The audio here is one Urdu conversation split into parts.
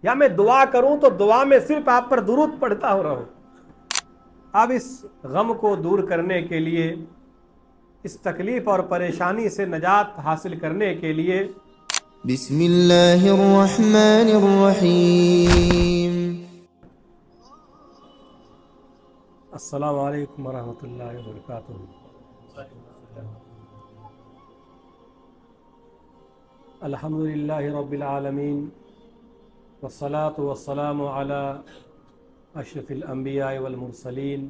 یا میں دعا کروں تو دعا میں صرف آپ پر درود پڑھتا ہو رہوں۔ اب اس غم کو دور کرنے کے لیے، اس تکلیف اور پریشانی سے نجات حاصل کرنے کے لیے بسم اللہ الرحمن الرحیم۔ السلام علیکم ورحمۃ اللہ وبرکاتہ۔ الحمد للہ رب العالمین، والصلاة والسلام علی اشرف الانبیاء والمرسلین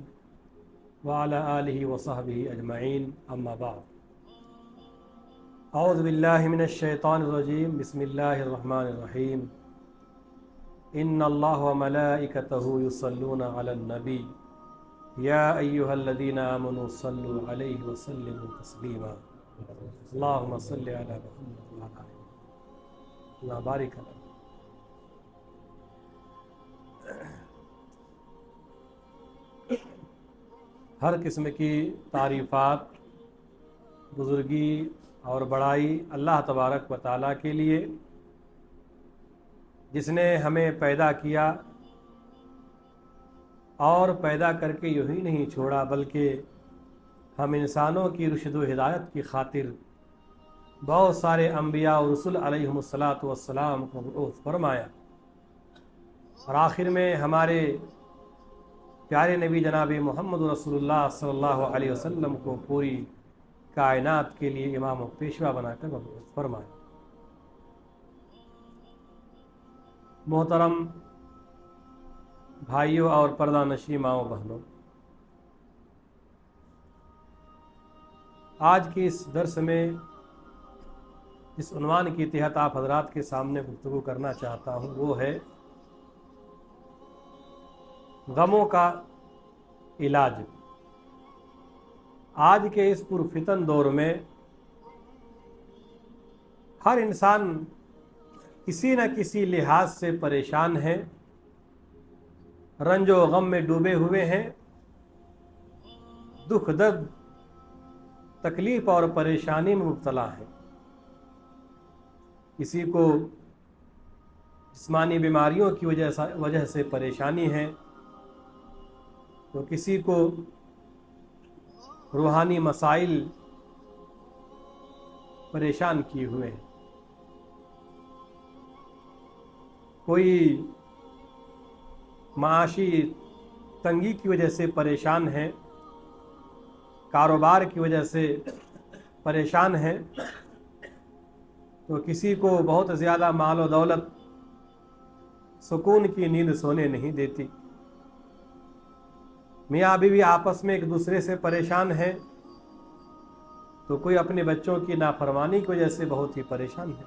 وعلی آلہ وصحبہ اجمعین، اما بعد۔ اعوذ باللہ من الشیطان الرجیم، بسم اللہ الرحمن الرحیم۔ ان اللہ وملائکتہ یصلون علی النبی یا ایہا الذین آمنوا صلوا علیہ وسلموا تسلیما۔ اللہم صل علی محمد وعلی آل محمد، اللہ بارک علی۔ ہر قسم کی تعریفات، بزرگی اور بڑائی اللہ تبارک و تعالیٰ کے لیے، جس نے ہمیں پیدا کیا اور پیدا کر کے یوں ہی نہیں چھوڑا، بلکہ ہم انسانوں کی رشد و ہدایت کی خاطر بہت سارے انبیاء اور رسل علیہم الصلاۃ والسلام کو مبعوث فرمایا، اور آخر میں ہمارے پیارے نبی جناب محمد رسول اللہ صلی اللہ علیہ وسلم کو پوری کائنات کے لیے امام و پیشوا بنا کر مبعوث فرمایا۔ محترم بھائیوں اور پردہ نشین ماؤں بہنوں، آج کی اس درس میں جس عنوان کے تحت آپ حضرات کے سامنے گفتگو کرنا چاہتا ہوں وہ ہے غموں کا علاج۔ آج کے اس پرفتن دور میں ہر انسان کسی نہ کسی لحاظ سے پریشان ہے، رنج و غم میں ڈوبے ہوئے ہیں، دکھ درد تکلیف اور پریشانی میں مبتلا ہے۔ کسی کو جسمانی بیماریوں کی وجہ سے پریشانی ہے، تو کسی کو روحانی مسائل پریشان کیے ہوئے ہیں، کوئی معاشی تنگی کی وجہ سے پریشان ہے، کاروبار کی وجہ سے پریشان ہے، تو کسی کو بہت زیادہ مال و دولت سکون کی نیند سونے نہیں دیتی، میاں بیوی آپس میں ایک دوسرے سے پریشان ہے، تو کوئی اپنے بچوں کی نافرمانی کی وجہ سے بہت ہی پریشان ہے۔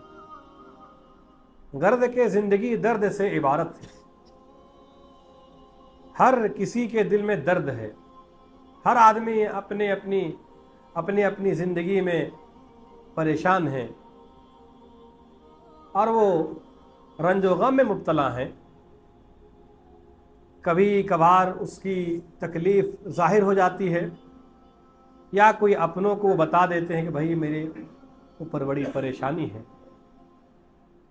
غرض کہ زندگی درد سے عبارت ہے، ہر کسی کے دل میں درد ہے، ہر آدمی اپنی اپنی زندگی میں پریشان ہے، اور وہ رنج و غم میں مبتلا ہیں۔ کبھی کبھار اس کی تکلیف ظاہر ہو جاتی ہے، یا کوئی اپنوں کو بتا دیتے ہیں کہ بھائی میرے اوپر بڑی پریشانی ہے،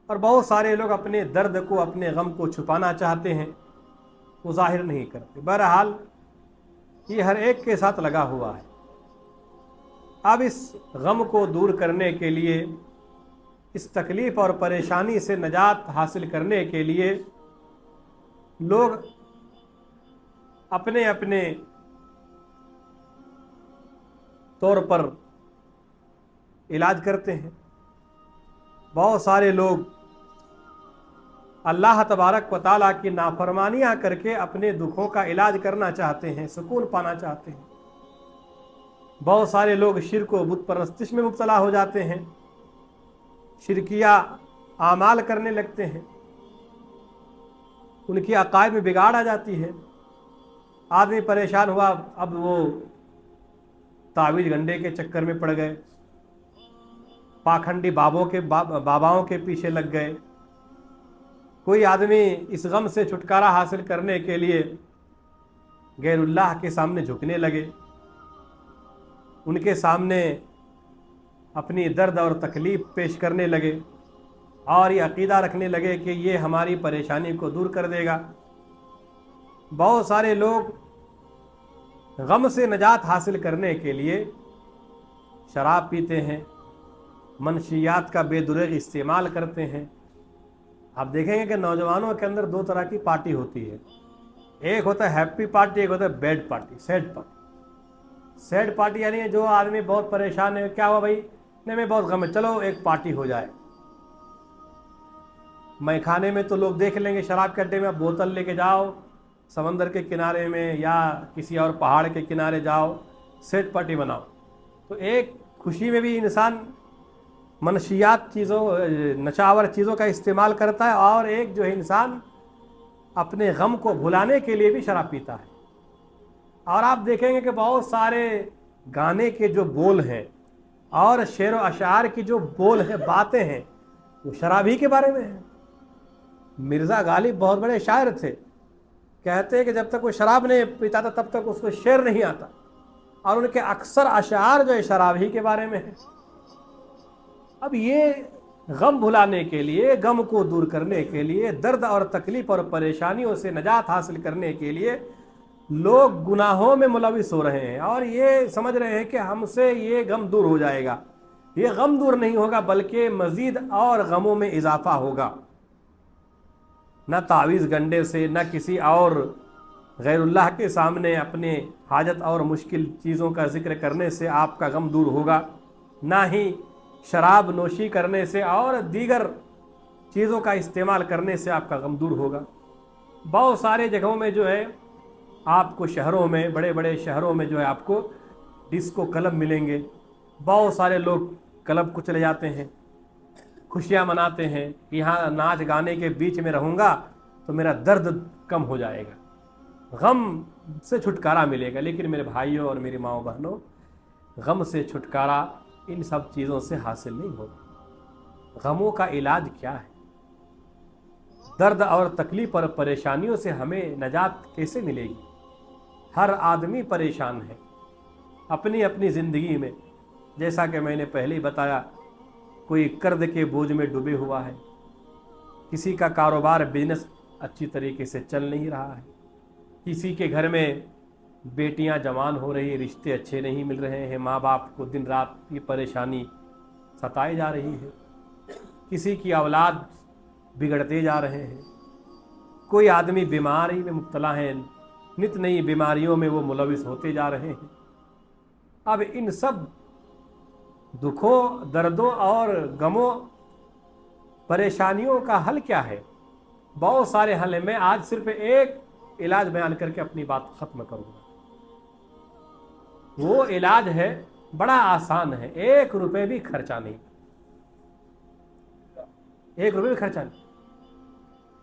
اور بہت سارے لوگ اپنے درد کو، اپنے غم کو چھپانا چاہتے ہیں، وہ ظاہر نہیں کرتے۔ بہرحال یہ ہر ایک کے ساتھ لگا ہوا ہے۔ اب اس غم کو دور کرنے کے لیے، اس تکلیف اور پریشانی سے نجات حاصل کرنے کے لیے لوگ اپنے اپنے طور پر علاج کرتے ہیں۔ بہت سارے لوگ اللہ تبارک و تعالیٰ کی نافرمانیاں کر کے اپنے دکھوں کا علاج کرنا چاہتے ہیں، سکون پانا چاہتے ہیں۔ بہت سارے لوگ شرک و بت پرستش میں مبتلا ہو جاتے ہیں، شرکیہ اعمال کرنے لگتے ہیں، ان کی عقائد میں بگاڑ آ جاتی ہے۔ آدمی پریشان ہوا، اب وہ تعویذ گنڈے کے چکر میں پڑ گئے، پاکھنڈی باباؤں کے پیچھے لگ گئے۔ کوئی آدمی اس غم سے چھٹکارا حاصل کرنے کے لیے غیر اللہ کے سامنے جھکنے لگے، ان کے سامنے اپنی درد اور تکلیف پیش کرنے لگے، اور یہ عقیدہ رکھنے لگے کہ یہ ہماری پریشانی کو دور کر دے گا۔ بہت سارے لوگ غم سے نجات حاصل کرنے کے لیے شراب پیتے ہیں، منشیات کا بے دریغ استعمال کرتے ہیں۔ آپ دیکھیں گے کہ نوجوانوں کے اندر دو طرح کی پارٹی ہوتی ہے، ایک ہوتا ہے ہیپی پارٹی، ایک ہوتا ہے bad party, sad party. Sad party یعنی جو آدمی بہت پریشان ہے، کیا ہوا بھائی، نہیں میں بہت غم ہے، چلو ایک پارٹی ہو جائے۔ میں کھانے میں تو لوگ دیکھ لیں گے شراب کے اڈے میں، بوتل لے کے جاؤ سمندر کے کنارے میں یا کسی اور پہاڑ کے کنارے جاؤ، سیٹ پارٹی بناؤ۔ تو ایک خوشی میں بھی انسان منشیات چیزوں، نشاور چیزوں کا استعمال کرتا ہے، اور ایک جو ہے انسان اپنے غم کو بھلانے کے لیے بھی شراب پیتا ہے۔ اور آپ دیکھیں گے کہ بہت سارے گانے کے جو بول ہیں اور شعر و اشعار کی جو بول ہیں، باتیں ہیں، وہ شراب ہی کے بارے میں ہیں۔ مرزا غالب بہت بڑے شاعر تھے، کہتے ہیں کہ جب تک وہ شراب نہیں پیتا تھا تب تک اس کو شعر نہیں آتا، اور ان کے اکثر اشعار جو ہے شراب ہی کے بارے میں ہیں۔ اب یہ غم بھلانے کے لیے، غم کو دور کرنے کے لیے، درد اور تکلیف اور پریشانیوں سے نجات حاصل کرنے کے لیے لوگ گناہوں میں ملوث ہو رہے ہیں، اور یہ سمجھ رہے ہیں کہ ہم سے یہ غم دور ہو جائے گا۔ یہ غم دور نہیں ہوگا، بلکہ مزید اور غموں میں اضافہ ہوگا۔ نہ تعویذ گنڈے سے، نہ کسی اور غیر اللہ کے سامنے اپنے حاجت اور مشکل چیزوں کا ذکر کرنے سے آپ کا غم دور ہوگا، نہ ہی شراب نوشی کرنے سے اور دیگر چیزوں کا استعمال کرنے سے آپ کا غم دور ہوگا۔ بہت سارے جگہوں میں جو ہے آپ کو شہروں میں، بڑے بڑے شہروں میں جو ہے آپ کو ڈسکو کلب ملیں گے۔ بہت سارے لوگ کلب کو چلے جاتے ہیں، خوشیاں مناتے ہیں کہ یہاں ناچ گانے کے بیچ میں رہوں گا تو میرا درد کم ہو جائے گا، غم سے چھٹکارا ملے گا۔ لیکن میرے بھائیوں اور میری ماؤں بہنوں، غم سے چھٹکارا ان سب چیزوں سے حاصل نہیں ہوگا۔ غموں کا علاج کیا ہے؟ درد اور تکلیف اور پریشانیوں سے ہمیں نجات کیسے ملے گی؟ ہر آدمی پریشان ہے اپنی اپنی زندگی میں، جیسا کہ میں نے پہلے ہی بتایا، کوئی قرض کے بوجھ میں ڈوبے ہوا ہے، کسی کا کاروبار بزنس اچھی طریقے سے چل نہیں رہا ہے، کسی کے گھر میں بیٹیاں جوان ہو رہی، رشتے اچھے نہیں مل رہے ہیں، ماں باپ کو دن رات کی پریشانی ستائی جا رہی ہے، کسی کی اولاد بگڑتے جا رہے ہیں، کوئی آدمی بیماری میں مبتلا ہے، نت نئی بیماریوں میں وہ ملوث ہوتے جا رہے ہیں۔ اب ان سب دکھوں، دردوں اور غموں، پریشانیوں کا حل کیا ہے؟ بہت سارے حل ہیں، میں آج صرف ایک علاج بیان کر کے اپنی بات ختم کروں گا۔ وہ علاج ہے، بڑا آسان ہے، 1 روپے بھی خرچہ نہیں، 1 روپے بھی خرچہ نہیں،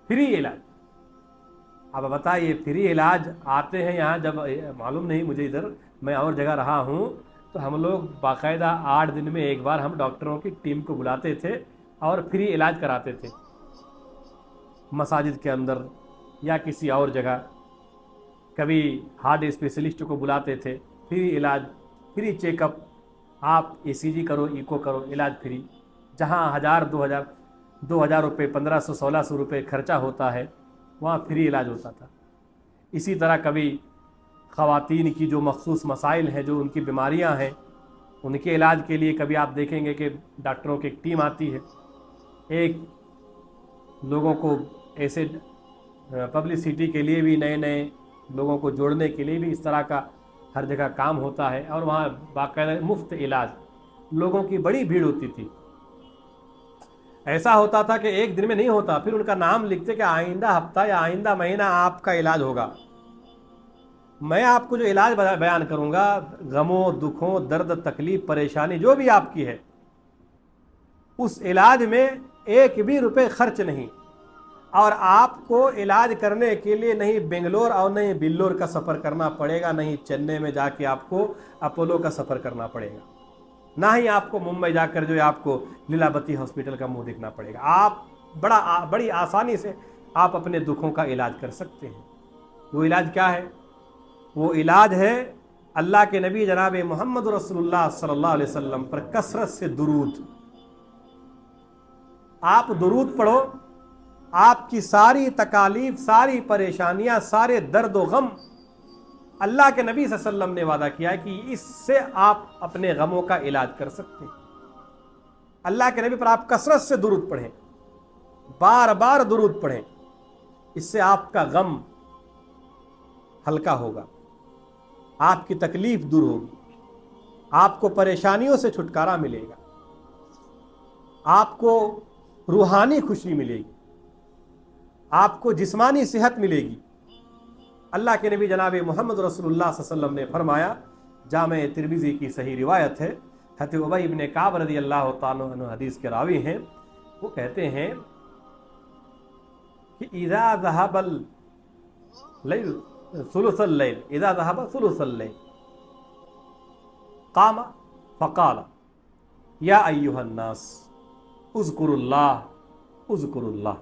فری علاج۔ اب بتائیے، فری علاج آتے ہیں یہاں، جب معلوم نہیں مجھے، ادھر میں اور جگہ رہا ہوں تو ہم لوگ باقاعدہ 8 دن میں ایک بار ہم ڈاکٹروں کی ٹیم کو بلاتے تھے اور فری علاج کراتے تھے، مساجد کے اندر یا کسی اور جگہ۔ کبھی ہارٹ اسپیشلسٹ کو بلاتے تھے، فری علاج، فری چیک اپ، آپ ECG کرو، ایکو کرو، علاج فری۔ جہاں 1000 2000 روپے، 1500 1600 روپے خرچہ ہوتا ہے، وہاں فری علاج ہوتا تھا۔ اسی طرح کبھی خواتین کی جو مخصوص مسائل ہیں، جو ان کی بیماریاں ہیں، ان کے علاج کے لیے کبھی آپ دیکھیں گے کہ ڈاکٹروں کی ایک ٹیم آتی ہے، ایک لوگوں کو ایسے پبلسٹی کے لیے بھی، نئے نئے لوگوں کو جوڑنے کے لیے بھی اس طرح کا ہر جگہ کام ہوتا ہے، اور وہاں باقاعدہ مفت علاج، لوگوں کی بڑی بھیڑ ہوتی تھی۔ ایسا ہوتا تھا کہ ایک دن میں نہیں ہوتا، پھر ان کا نام لکھتے کہ آئندہ ہفتہ یا آئندہ مہینہ آپ کا علاج ہوگا۔ میں آپ کو جو علاج بیان کروں گا، غموں، دکھوں، درد، تکلیف، پریشانی جو بھی آپ کی ہے، اس علاج میں 1 بھی روپے خرچ نہیں، اور آپ کو علاج کرنے کے لیے نہیں بنگلور اور نہیں بلور کا سفر کرنا پڑے گا، نہیں چنئی میں جا کے آپ کو اپولو کا سفر کرنا پڑے گا، نہ ہی آپ کو ممبئی جا کر جو ہے آپ کو لیلاوتی ہاسپٹل کا منہ دیکھنا پڑے گا۔ آپ بڑی آسانی سے آپ اپنے دکھوں کا علاج کر سکتے ہیں۔ وہ علاج کیا ہے؟ وہ علاج ہے اللہ کے نبی جناب محمد رسول اللہ صلی اللہ علیہ وسلم پر کثرت سے درود۔ آپ درود پڑھو، آپ کی ساری تکالیف، ساری پریشانیاں، سارے درد و غم، اللہ کے نبی صلی اللہ علیہ وسلم نے وعدہ کیا ہے کہ اس سے آپ اپنے غموں کا علاج کر سکتے ہیں۔ اللہ کے نبی پر آپ کثرت سے درود پڑھیں، بار بار درود پڑھیں، اس سے آپ کا غم ہلکا ہوگا، آپ کی تکلیف دور ہوگی، آپ کو پریشانیوں سے چھٹکارا ملے گا، آپ کو روحانی خوشی ملے گی، آپ کو جسمانی صحت ملے گی۔ اللہ کے نبی جناب محمد رسول اللہ صلی اللہ علیہ وسلم نے فرمایا، جامع ترمذی کی صحیح روایت ہے، حضرت ابی بن کعب رضی اللہ تعالیٰ عنہ حدیث کے راوی ہیں، وہ کہتے ہیں کہ اذا ذهب الليل ثلث الليل، اذا ذهب ثلث الليل قام فقال یا ایھا الناس اذکروا اللہ اذکروا اللہ۔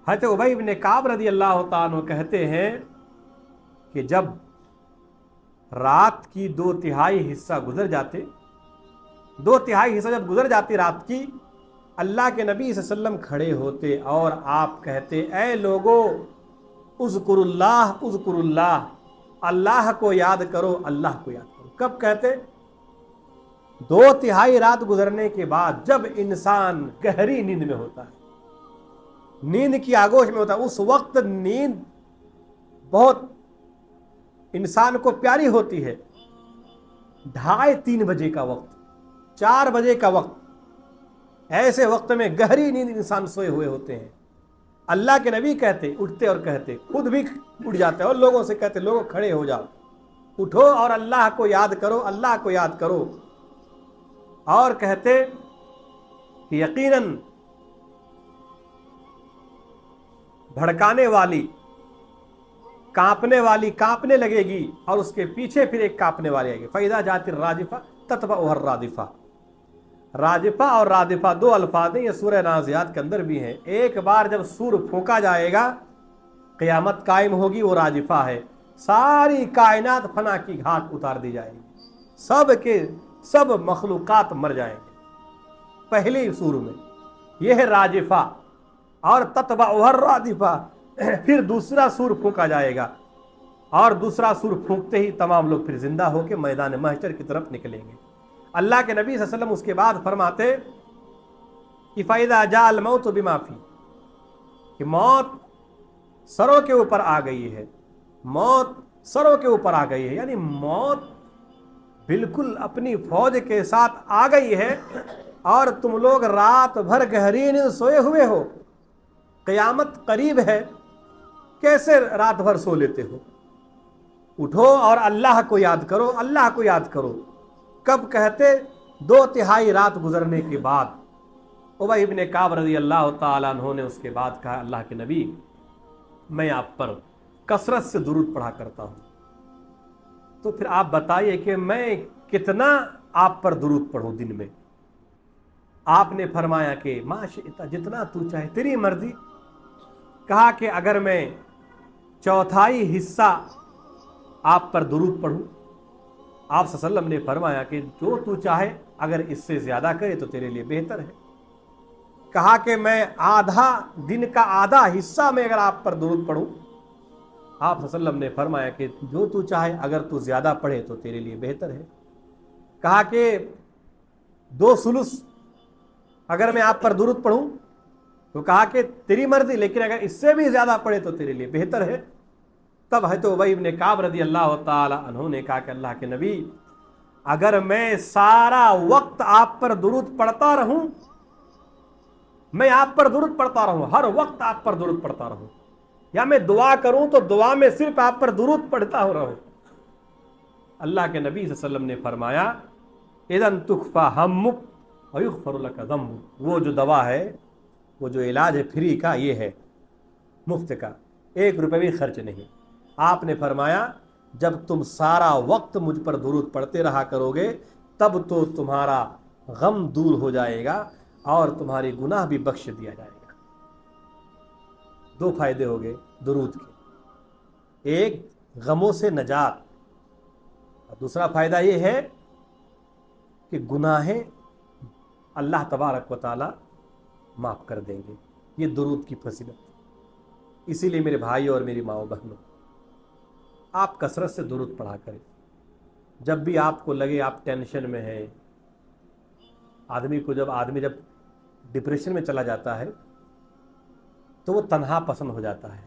حضرت ابی بن کعب رضی اللہ تعالیٰ عنہ کہتے ہیں کہ جب رات کی 2/3 حصہ گزر جاتے، 2/3 حصہ جب گزر جاتی رات کی، اللہ کے نبی صلی اللہ علیہ وسلم کھڑے ہوتے اور آپ کہتے، اے لوگو اذکر اللہ اذکر اللہ، اللہ کو یاد کرو، اللہ کو یاد کرو۔ کب کہتے؟ 2/3 رات گزرنے کے بعد، جب انسان گہری نیند میں ہوتا ہے، نیند کی آگوش میں ہوتا ہے، اس وقت نیند بہت انسان کو پیاری ہوتی ہے۔ 2:30-3 بجے کا وقت، 4 بجے کا وقت، ایسے وقت میں گہری نیند انسان سوئے ہوئے ہوتے ہیں۔ اللہ کے نبی کہتے، اٹھتے اور کہتے، خود بھی اٹھ جاتے اور لوگوں سے کہتے، لوگوں کھڑے ہو جاؤ، اٹھو اور اللہ کو یاد کرو، اللہ کو یاد کرو، اور کہتے کہ یقیناً بھڑکانے والی، کانپنے والی کانپنے لگے گی، اور اس کے پیچھے پھر ایک کانپنے والی آئے گی۔ فَإِذَا جَاءَتِ الرَّاجِفَةُ تَتْبَعُهَا الرَّادِفَةُ۔ رادفہ اور رادفہ 2 الفاظ ہیں، یہ سورہ نازعات کے اندر بھی ہیں۔ ایک بار جب سور پھونکا جائے گا، قیامت قائم ہوگی، وہ راجفہ ہے، ساری کائنات فنا کی گھاٹ اتار دی جائے گی، سب کے سب مخلوقات مر جائیں گے پہلی سور میں، یہ ہے راجفہ۔ اور تتبعها الرادفہ، پھر دوسرا سور پھونکا جائے گا، اور دوسرا سور پھونکتے ہی تمام لوگ پھر زندہ ہو کے میدان محشر کی طرف نکلیں گے۔ اللہ کے نبی صلی اللہ علیہ وسلم اس کے بعد فرماتے کہ فَإِذَا جَاءَ الْمَوْتُ بِمَا فِيهِ، کہ موت سروں کے اوپر آ گئی ہے، موت سروں کے اوپر آ گئی ہے، یعنی موت بالکل اپنی فوج کے ساتھ آ گئی ہے، اور تم لوگ رات بھر گہری نیند سوئے ہوئے ہو، قیامت قریب ہے، کیسے رات بھر سو لیتے ہو؟ اٹھو اور اللہ کو یاد کرو، اللہ کو یاد کرو۔ کب کہتے؟ 2/3 رات گزرنے کے بعد۔ ابی بن کعب رضی اللہ تعالیٰ عنہ نے اس کے بعد کہا، اللہ کے نبی، میں آپ پر کثرت سے درود پڑھا کرتا ہوں، تو پھر آپ بتائیے کہ میں کتنا آپ پر درود پڑھوں دن میں؟ آپ نے فرمایا کہ ما شئت، جتنا تو چاہے، تیری مرضی۔ کہا کہ اگر میں 1/4 حصہ آپ پر درود پڑھوں؟ آپ صلی اللہ علیہ وسلم نے فرمایا کہ جو تو چاہے، اگر اس سے زیادہ کرے تو تیرے لیے بہتر ہے۔ کہا کہ میں آدھا دن کا آدھا حصہ میں اگر آپ پر درود پڑھوں؟ آپ صلی اللہ علیہ وسلم نے فرمایا کہ جو تو چاہے، اگر تو زیادہ پڑھے تو تیرے لیے بہتر ہے۔ کہا کہ 2/3 اگر میں آپ پر درود پڑھوں؟ تو کہا کہ تیری مرضی، لیکن اگر اس سے بھی زیادہ پڑھے تو تیرے لیے بہتر ہے۔ تب حضرت ابی بن کعب رضی اللہ تعالی عنہ نے کہا کہ اللہ کے نبی، اگر میں سارا وقت آپ پر درود پڑھتا رہوں، میں آپ پر درود پڑھتا رہوں، ہر وقت آپ پر درود پڑھتا رہوں، یا میں دعا کروں تو دعا میں صرف آپ پر درود پڑھتا ہو رہوں، اللہ کے نبی صلی اللہ علیہ وسلم نے فرمایا، اذن تکفی ہمک ویغفر لک ذنبک، وہ جو دوا ہے، وہ جو علاج ہے فری کا، یہ ہے مفت کا، 1 روپے بھی خرچ نہیں۔ آپ نے فرمایا جب تم سارا وقت مجھ پر درود پڑھتے رہا کرو گے، تب تو تمہارا غم دور ہو جائے گا اور تمہاری گناہ بھی بخش دیا جائے گا۔ 2 فائدے ہو گئے درود کے، ایک غموں سے نجات، اور دوسرا فائدہ یہ ہے کہ گناہیں اللہ تبارک و تعالی معاف کر دیں گے۔ یہ درود کی فضیلت۔ اسی لیے میرے بھائی اور میری ماؤں بہنوں، آپ کثرت سے درود پڑھا کریں۔ جب بھی آپ کو لگے آپ ٹینشن میں ہیں، آدمی جب ڈپریشن میں چلا جاتا ہے تو وہ تنہا پسند ہو جاتا ہے،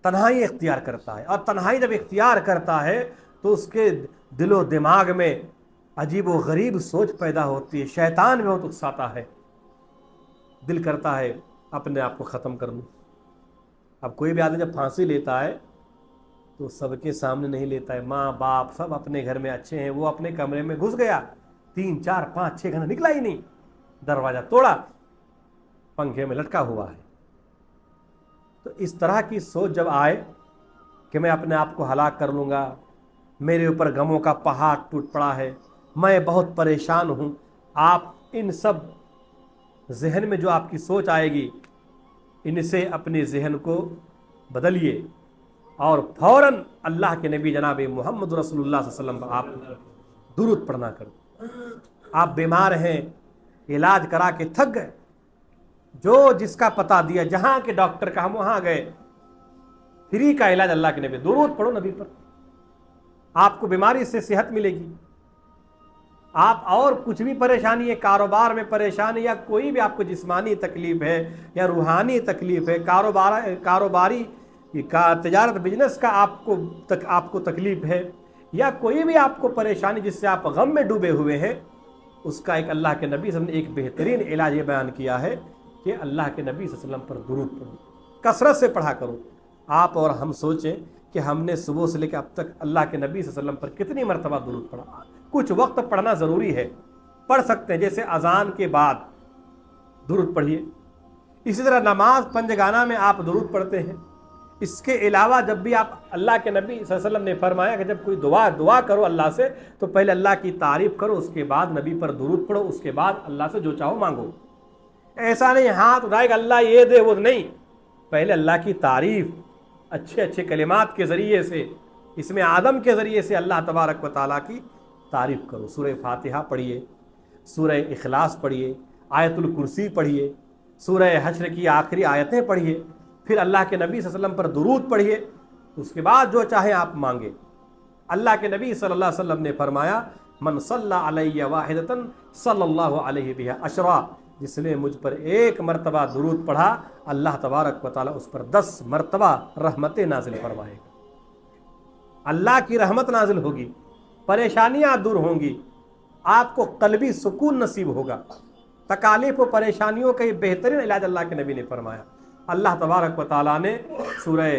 تنہائی اختیار کرتا ہے، اور تنہائی جب اختیار کرتا ہے تو اس کے دل و دماغ میں عجیب و غریب سوچ پیدا ہوتی ہے، شیطان بہت اکساتا ہے، دل کرتا ہے اپنے آپ کو ختم کر لوں۔ اب کوئی بھی آدمی جب پھانسی لیتا ہے تو سب کے سامنے نہیں لیتا ہے، ماں باپ سب اپنے گھر میں اچھے ہیں، وہ اپنے کمرے میں گھس گیا، 3 4 5 6 گھنٹے نکلا ہی نہیں، دروازہ توڑا، پنکھے میں لٹکا ہوا ہے۔ تو اس طرح کی سوچ جب آئے کہ میں اپنے آپ کو ہلاک کر لوں گا، میرے اوپر غموں کا پہاڑ ٹوٹ پڑا ہے، میں بہت پریشان ہوں، آپ ان سب ذہن میں جو آپ کی سوچ آئے گی، ان سے اپنے ذہن کو بدلیے اور فوراً اللہ کے نبی جناب محمد رسول اللہ صلی اللہ علیہ وسلم پر آپ درود پڑھنا کریں۔ آپ بیمار ہیں، علاج کرا کے تھک گئے، جو جس کا پتہ دیا، جہاں کے ڈاکٹر کا ہم وہاں گئے، فری کا علاج اللہ کے نبی، درود پڑھو نبی پر، آپ کو بیماری سے صحت ملے گی۔ آپ اور کچھ بھی پریشانی ہے، کاروبار میں پریشانی، یا کوئی بھی آپ کو جسمانی تکلیف ہے یا روحانی تکلیف ہے، کاروباری تجارت بزنس کا آپ کو تکلیف ہے، یا کوئی بھی آپ کو پریشانی جس سے آپ غم میں ڈوبے ہوئے ہیں، اس کا ایک اللہ کے نبی صلی اللہ علیہ وسلم نے ایک بہترین علاج یہ بیان کیا ہے کہ اللہ کے نبی صلی اللہ علیہ وسلم پر درود پڑھو، کثرت سے پڑھا کرو۔ آپ اور ہم سوچیں کہ ہم نے صبح سے لے کے اب تک اللہ کے نبی صلی اللہ علیہ وسلم پر کتنی مرتبہ درود پڑھا۔ کچھ وقت پڑھنا ضروری ہے، پڑھ سکتے ہیں، جیسے اذان کے بعد درود پڑھیے، اسی طرح نماز پنجگانہ میں آپ درود پڑھتے ہیں۔ اس کے علاوہ جب بھی آپ، اللہ کے نبی صلی اللہ علیہ وسلم نے فرمایا کہ جب کوئی دعا کرو اللہ سے تو پہلے اللہ کی تعریف کرو، اس کے بعد نبی پر درود پڑھو، اس کے بعد اللہ سے جو چاہو مانگو۔ ایسا نہیں ہاتھ اٹھائے کہ اللہ یہ دے وہ نہیں، پہلے اللہ کی تعریف اچھے اچھے کلمات کے ذریعے سے، اس میں آدم کے ذریعے سے اللہ تبارک و تعالیٰ کی تعریف کرو۔ سورہ فاتحہ پڑھیے، سورہ اخلاص پڑھیے، آیت الکرسی پڑھیے، سورہ حشر کی آخری آیتیں پڑھیے، پھر اللہ کے نبی صلی اللہ علیہ وسلم پر درود پڑھیے، اس کے بعد جو چاہیں آپ مانگیں۔ اللہ کے نبی صلی اللہ علیہ وسلم نے فرمایا من صلی علیہ واحدۃ صلی اللہ علیہ بہا عشرا، جس نے مجھ پر ایک مرتبہ درود پڑھا، اللہ تبارک و تعالیٰ اس پر 10 مرتبہ رحمتیں نازل فرمائے گا۔ اللہ کی رحمت نازل ہوگی، پریشانیاں دور ہوں گی، آپ کو قلبی سکون نصیب ہوگا۔ تکالیف و پریشانیوں کا یہ بہترین علاج اللہ کے نبی نے فرمایا۔ اللہ تبارک و تعالیٰ نے سورہ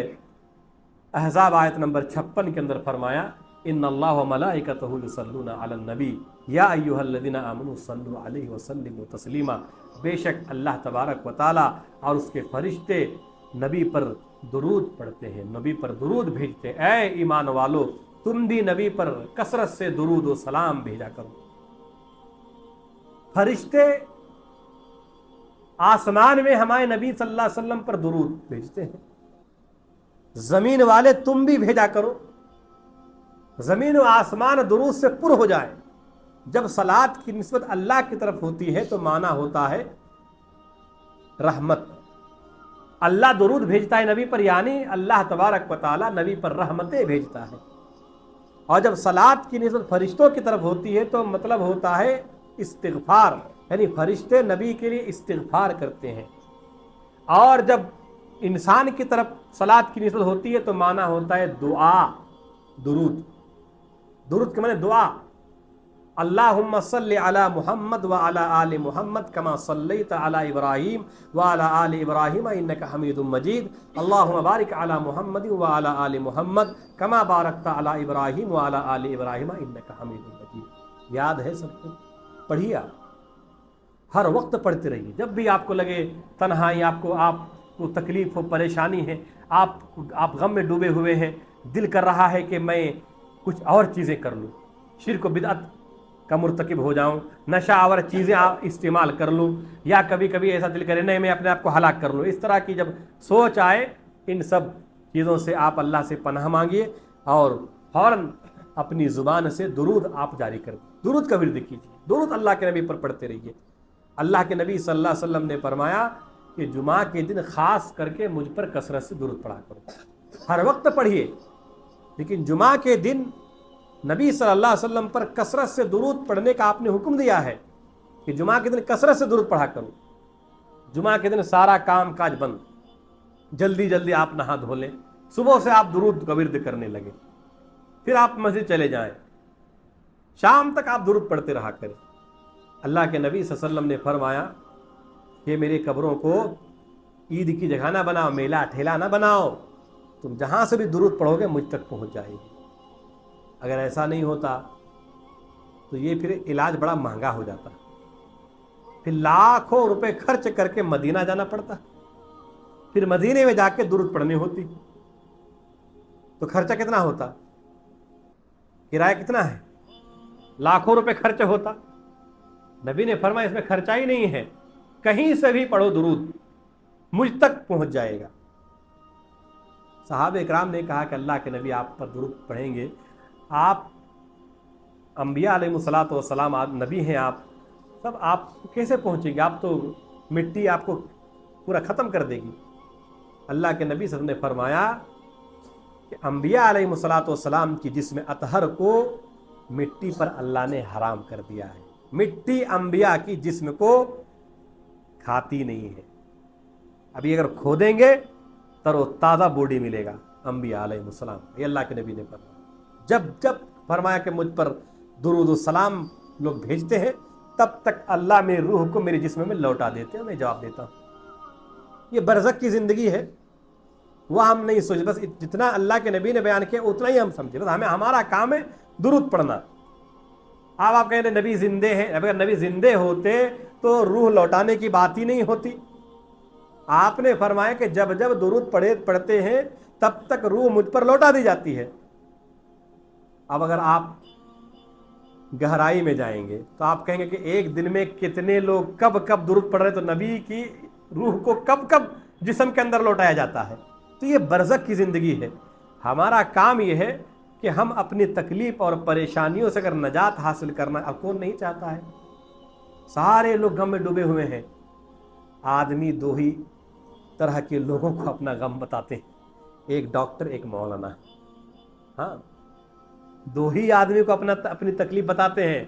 احزاب آیت نمبر 56 کے اندر فرمایا ان اللہ و ملائکتہ یصلون علی النبی یا ایھا الذین آمنوا صلوا علیہ وسلموا تسلیما، بے شک اللہ تبارک و تعالیٰ اور اس کے فرشتے نبی پر درود پڑھتے ہیں، نبی پر درود بھیجتے ہیں۔ اے ایمان والو، تم بھی نبی پر کثرت سے درود و سلام بھیجا کرو۔ فرشتے آسمان میں ہمارے نبی صلی اللہ علیہ وسلم پر درود بھیجتے ہیں، زمین والے تم بھی بھیجا کرو، زمین و آسمان درود سے پر ہو جائے۔ جب صلات کی نسبت اللہ کی طرف ہوتی ہے تو معنی ہوتا ہے رحمت، اللہ درود بھیجتا ہے نبی پر، یعنی اللہ تبارک و تعالی نبی پر رحمتیں بھیجتا ہے۔ اور جب صلات کی نسبت فرشتوں کی طرف ہوتی ہے تو مطلب ہوتا ہے استغفار، یعنی فرشتے نبی کے لیے استغفار کرتے ہیں۔ اور جب انسان کی طرف صلات کی نسبت ہوتی ہے تو معنی ہوتا ہے دعا، درود۔ درود کے معنی دعا، اللہم صلی علی محمد وعلی آل محمد کما صلیت علی ابراہیم وعلی آل ابراہیم انک حمید مجید، اللہم بارک علی محمد وعلی آل محمد کما بارکت علی ابراہیم وعلی آل ابراہیم انک حمید مجید۔ یاد ہے سب کو؟ پڑھیے، ہر وقت پڑھتے رہیے۔ جب بھی آپ کو لگے تنہائی، آپ کو تکلیف ہو، پریشانی ہے، آپ غم میں ڈوبے ہوئے ہیں، دل کر رہا ہے کہ میں کچھ اور چیزیں کر لوں، شرک و بدعت کا مرتکب ہو جاؤں، نشہ آور چیزیں استعمال کر لوں، یا کبھی کبھی ایسا دل کرے نہیں میں اپنے آپ کو ہلاک کر لوں، اس طرح کی جب سوچ آئے، ان سب چیزوں سے آپ اللہ سے پناہ مانگیے اور فوراً اپنی زبان سے درود آپ جاری کر دیں، درود کا ورد کیجیے، درود اللہ کے نبی پر پڑھتے رہیے۔ اللہ کے نبی صلی اللہ علیہ وسلم نے فرمایا کہ جمعہ کے دن خاص کر کے مجھ پر کثرت سے درود پڑھا کرو، ہر وقت پڑھیے، لیکن جمعہ کے دن نبی صلی اللہ علیہ وسلم پر کثرت سے درود پڑھنے کا آپ نے حکم دیا ہے کہ جمعہ کے دن کثرت سے درود پڑھا کرو۔ جمعہ کے دن سارا کام کاج بند، جلدی جلدی آپ نہا دھو لیں، صبح سے آپ درود کا ورد کرنے لگے، پھر آپ مسجد چلے جائیں، شام تک آپ درود پڑھتے رہا کریں۔ اللہ کے نبی صلی اللہ علیہ وسلم نے فرمایا کہ میرے قبروں کو عید کی جگہ نہ بناؤ، میلہ ٹھیلا نہ بناؤ، تم جہاں سے بھی درود پڑھو گے مجھ تک پہنچ جائے گی۔ اگر ایسا نہیں ہوتا تو یہ پھر علاج بڑا مہنگا ہو جاتا، پھر لاکھوں روپے خرچ کر کے مدینہ جانا پڑتا، پھر مدینے میں جا کے درود پڑھنی ہوتی، تو خرچہ کتنا ہوتا، کرایہ کتنا ہے، لاکھوں روپے خرچ ہوتا۔ نبی نے فرمایا اس میں خرچہ ہی نہیں ہے، کہیں سے بھی پڑھو درود مجھ تک پہنچ جائے گا۔ صحابہ اکرام نے کہا کہ اللہ کے نبی آپ پر درود پڑھیں گے، آپ انبیاء علیہ الصلوۃ والسلام نبی ہیں، آپ سب آپ کیسے پہنچیں گے، آپ تو مٹی آپ کو پورا ختم کر دے گی۔ اللہ کے نبی صلی اللہ علیہ وسلم نے فرمایا کہ انبیاء علیہ الصلوۃ والسلام کی جسم اطہر کو مٹی پر اللہ نے حرام کر دیا ہے، مٹی انبیاء کی جسم کو کھاتی نہیں ہے۔ ابھی اگر کھودیں گے تر و تازہ باڈی ملے گا انبیاء علیہ السلام، یہ اللہ کے نبی نے فرمایا۔ جب فرمایا کہ مجھ پر درود و سلام لوگ بھیجتے ہیں تب تک اللہ میری روح کو میرے جسم میں لوٹا دیتے ہیں، میں جواب دیتا ہوں۔ یہ برزخ کی زندگی ہے، وہ ہم نہیں سوچ، بس جتنا اللہ کے نبی نے بیان کیا اتنا ہی ہم سمجھے، بس ہمارا کام ہے درود پڑھنا۔ اب آپ کہیں نبی زندے ہیں، اگر نبی زندے ہوتے تو روح لوٹانے کی بات ہی نہیں ہوتی۔ آپ نے فرمایا کہ جب جب درود پڑھتے ہیں تب تک روح مجھ پر لوٹا دی جاتی ہے۔ اب اگر آپ گہرائی میں جائیں گے تو آپ کہیں گے کہ ایک دن میں کتنے لوگ کب کب درود پڑھ رہے، تو نبی کی روح کو کب کب جسم کے اندر لوٹایا جاتا ہے۔ تو یہ برزخ کی زندگی ہے۔ ہمارا کام یہ ہے کہ ہم اپنی تکلیف اور پریشانیوں سے اگر نجات حاصل کرنا، اب کون نہیں چاہتا ہے؟ سارے لوگ غم میں ڈوبے ہوئے ہیں۔ آدمی دو ہی طرح کے لوگوں کو اپنا غم بتاتے ہیں، ایک ڈاکٹر، ایک مولانا۔ ہاں، دو ہی آدمی کو اپنی تکلیف بتاتے ہیں۔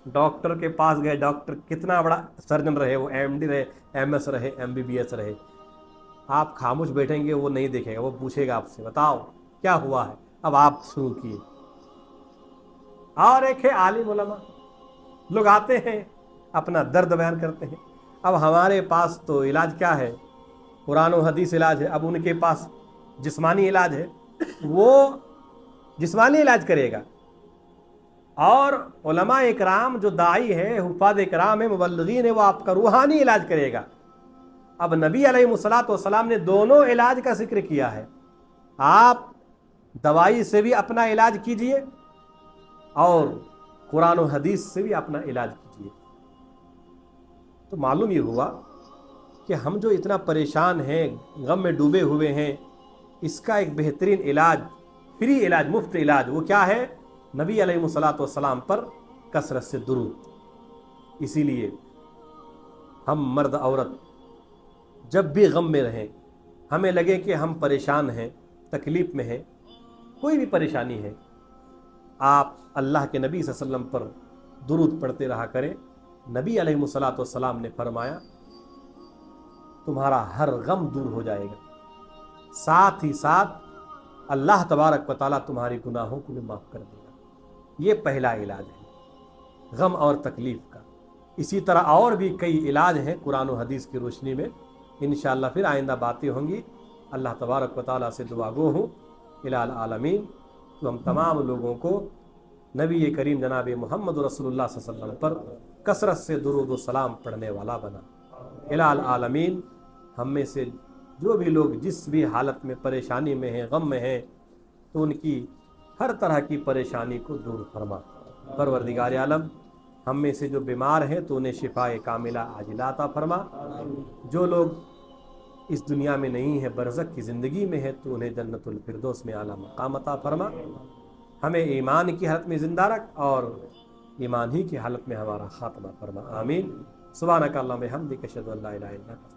ڈاکٹر کے پاس گئے، ڈاکٹر کتنا بڑا سرجن رہے، وہ ایم ڈی رہے، ایم ایس رہے، ایم بی بی ایس رہے، آپ خاموش بیٹھیں گے، وہ نہیں دیکھے گا، وہ پوچھے گا آپ سے بتاؤ کیا ہوا ہے، اب آپ شروع کیے۔ اور ایک ہے عالم علماء، لوگ آتے ہیں اپنا درد بیان کرتے ہیں۔ اب ہمارے پاس تو علاج کیا ہے، قرآن و حدیث علاج ہے، اب ان کے پاس جسمانی علاج ہے، وہ جسمانی علاج کرے گا، اور علماء اکرام جو داعی ہے، حفاظ اکرام ہے، مبلغین ہے، وہ آپ کا روحانی علاج کرے گا۔ اب نبی علیہ الصلوۃ والسلام نے دونوں علاج کا ذکر کیا ہے، آپ دوائی سے بھی اپنا علاج کیجئے اور قرآن و حدیث سے بھی اپنا علاج کیجئے۔ تو معلوم یہ ہوا کہ ہم جو اتنا پریشان ہیں، غم میں ڈوبے ہوئے ہیں، اس کا ایک بہترین علاج، فری علاج، مفت علاج، وہ کیا ہے؟ نبی علیہ الصلوۃ والسلام پر کثرت سے درود۔ اسی لیے ہم مرد عورت جب بھی غم میں رہیں، ہمیں لگے کہ ہم پریشان ہیں، تکلیف میں ہیں، کوئی بھی پریشانی ہے، آپ اللہ کے نبی صلی اللہ علیہ وسلم پر درود پڑھتے رہا کریں۔ نبی علیہ الصلوۃ والسلام نے فرمایا تمہارا ہر غم دور ہو جائے گا، ساتھ ہی ساتھ اللہ تبارک و تعالیٰ تمہارے گناہوں کو بھی معاف کر دے گا۔ یہ پہلا علاج ہے غم اور تکلیف کا۔ اسی طرح اور بھی کئی علاج ہیں قرآن و حدیث کی روشنی میں، انشاءاللہ پھر آئندہ باتیں ہوں گی۔ اللہ تبارک و تعالیٰ سے دعا گو ہوں الہ العالمین تو ہم تمام لوگوں کو نبی کریم جناب محمد رسول اللہ صلی اللہ علیہ وسلم پر کثرت سے درود و سلام پڑھنے والا بنا۔ الہ العالمین ہم میں سے جو بھی لوگ جس بھی حالت میں پریشانی میں ہیں، غم میں ہیں، تو ان کی ہر طرح کی پریشانی کو دور فرما۔ پروردگار عالم ہم میں سے جو بیمار ہیں تو انہیں شفاء کاملہ عاجلہ عطا فرما، جو لوگ اس دنیا میں نہیں ہیں، برزخ کی زندگی میں ہے، تو انہیں جنت الفردوس میں اعلیٰ مقام عطا فرما۔ ہمیں ایمان کی حالت میں زندہ رکھ اور ایمان ہی کی حالت میں ہمارا خاتمہ فرما، آمین۔ سبحانک اللہم بحمدک اشہد ان لا الہ الا انت